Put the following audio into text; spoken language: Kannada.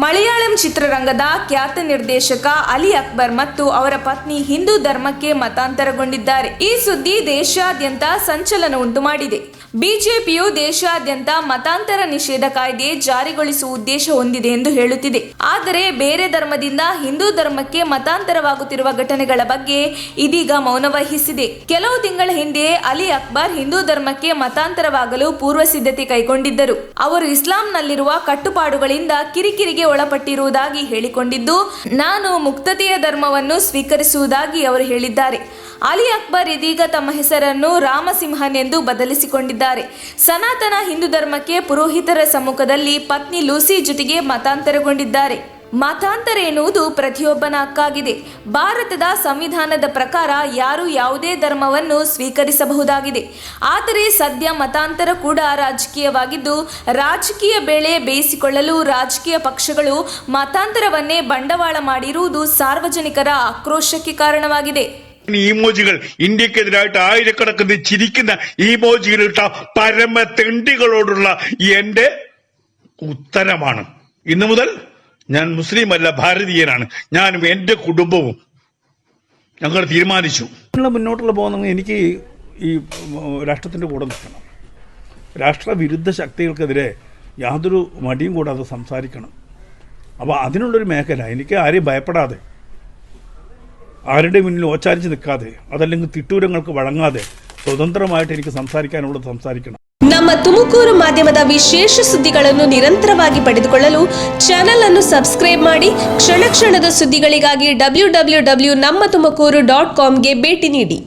ಮಲಯಾಳಂ ಚಿತ್ರರಂಗದ ಖ್ಯಾತ ನಿರ್ದೇಶಕ ಅಲಿ ಅಕ್ಬರ್ ಮತ್ತು ಅವರ ಪತ್ನಿ ಹಿಂದೂ ಧರ್ಮಕ್ಕೆ ಮತಾಂತರಗೊಂಡಿದ್ದಾರೆ. ಈ ಸುದ್ದಿ ದೇಶಾದ್ಯಂತ ಸಂಚಲನ ಉಂಟು ಮಾಡಿದೆ. ಬಿಜೆಪಿಯು ದೇಶಾದ್ಯಂತ ಮತಾಂತರ ನಿಷೇಧ ಕಾಯ್ದೆ ಜಾರಿಗೊಳಿಸುವ ಉದ್ದೇಶ ಹೊಂದಿದೆ ಎಂದು ಹೇಳುತ್ತಿದೆ. ಆದರೆ ಬೇರೆ ಧರ್ಮದಿಂದ ಹಿಂದೂ ಧರ್ಮಕ್ಕೆ ಮತಾಂತರವಾಗುತ್ತಿರುವ ಘಟನೆಗಳ ಬಗ್ಗೆ ಇದೀಗ ಮೌನ ವಹಿಸಿದೆ. ಕೆಲವು ತಿಂಗಳ ಹಿಂದೆ ಅಲಿ ಅಕ್ಬರ್ ಹಿಂದೂ ಧರ್ಮಕ್ಕೆ ಮತಾಂತರವಾಗಲು ಪೂರ್ವ ಸಿದ್ಧತೆ ಕೈಗೊಂಡಿದ್ದರು. ಅವರು ಇಸ್ಲಾಂನಲ್ಲಿರುವ ಕಟ್ಟುಪಾಡುಗಳಿಂದ ಕಿರಿಕಿರಿಗೆ ಒಳಪಟ್ಟಿರುವುದಾಗಿ ಹೇಳಿಕೊಂಡಿದ್ದು, ನಾನು ಮುಕ್ತತೆಯ ಧರ್ಮವನ್ನು ಸ್ವೀಕರಿಸುವುದಾಗಿ ಅವರು ಹೇಳಿದ್ದಾರೆ. ಅಲಿ ಅಕ್ಬರ್ ಇದೀಗ ತಮ್ಮ ಹೆಸರನ್ನು ರಾಮಸಿಂಹನ್ ಎಂದು ಬದಲಿಸಿಕೊಂಡಿದ್ದಾರೆ. ಸನಾತನ ಹಿಂದೂ ಧರ್ಮಕ್ಕೆ ಪುರೋಹಿತರ ಸಮ್ಮುಖದಲ್ಲಿ ಪತ್ನಿ ಲೂಸಿ ಜೊತೆಗೆ ಮತಾಂತರಗೊಂಡಿದ್ದಾರೆ. ಮತಾಂತರ ಎನ್ನುವುದು ಪ್ರತಿಯೊಬ್ಬನ ಹಕ್ಕಾಗಿದೆ. ಭಾರತದ ಸಂವಿಧಾನದ ಪ್ರಕಾರ ಯಾರು ಯಾವುದೇ ಧರ್ಮವನ್ನು ಸ್ವೀಕರಿಸಬಹುದಾಗಿದೆ. ಆದರೆ ಸದ್ಯ ಮತಾಂತರ ಕೂಡ ರಾಜಕೀಯವಾಗಿದ್ದು, ರಾಜಕೀಯ ಬೇಳೆ ಬೇಯಿಸಿಕೊಳ್ಳಲು ರಾಜಕೀಯ പക്ഷಗಳು മതാന്തരವನ್ನೇ ಬಂಡವಾಳ ಮಾಡಿರುವುದು സാർവജനിಕರ ആക്രോശಕ್ಕೆ കാരണವಾಗಿದೆ. ഇമോജികൾ ഇന്ത്യക്കെതിരായിട്ട് ആയിരക്കണക്കിന് ചിരിക്കുന്ന ഇമോജികളിട്ട പരമ തെണ്ടികളോടുള്ള എന്റെ ഉത്തരമാണ്. ഇന്നു മുതൽ ഞാൻ മുസ്ലിം അല്ല, ഭാരതീയനാണ്. ഞാനും എന്റെ കുടുംബവും ഞങ്ങൾ തീരുമാനിച്ചു. മുന്നോട്ടുള്ള പോകുന്ന എനിക്ക് ഈ രാഷ്ട്രത്തിന്റെ കൂടെ നിൽക്കണം. രാഷ്ട്രവിരുദ്ധ ശക്തികൾക്കെതിരെ യാതൊരു മടിയും കൂടാതെ സംസാരിക്കണം. അപ്പോൾ അതിനുള്ളൊരു മേഖല, എനിക്ക് ആരെയും ഭയപ്പെടാതെ, ആരുടെ മുന്നിൽ ഓച്ചാരിച്ച് നിൽക്കാതെ, അതല്ലെങ്കിൽ തിട്ടൂരങ്ങൾക്ക് വഴങ്ങാതെ സ്വതന്ത്രമായിട്ട് എനിക്ക് സംസാരിക്കാനുള്ളത് സംസാരിക്കണം. ನಮ್ಮ ತುಮಕೂರು ಮಾಧ್ಯಮದ ವಿಶೇಷ ಸುದ್ದಿಗಳನ್ನು ನಿರಂತರವಾಗಿ ಪಡೆದುಕೊಳ್ಳಲು ಚಾನೆಲ್ ಅನ್ನು ಸಬ್ಸ್ಕ್ರೈಬ್ ಮಾಡಿ. ಕ್ಷಣ ಕ್ಷಣದ ಸುದ್ದಿಗಳಿಗಾಗಿ www.nammathumakuru.com ಗೆ ಭೇಟಿ ನೀಡಿ.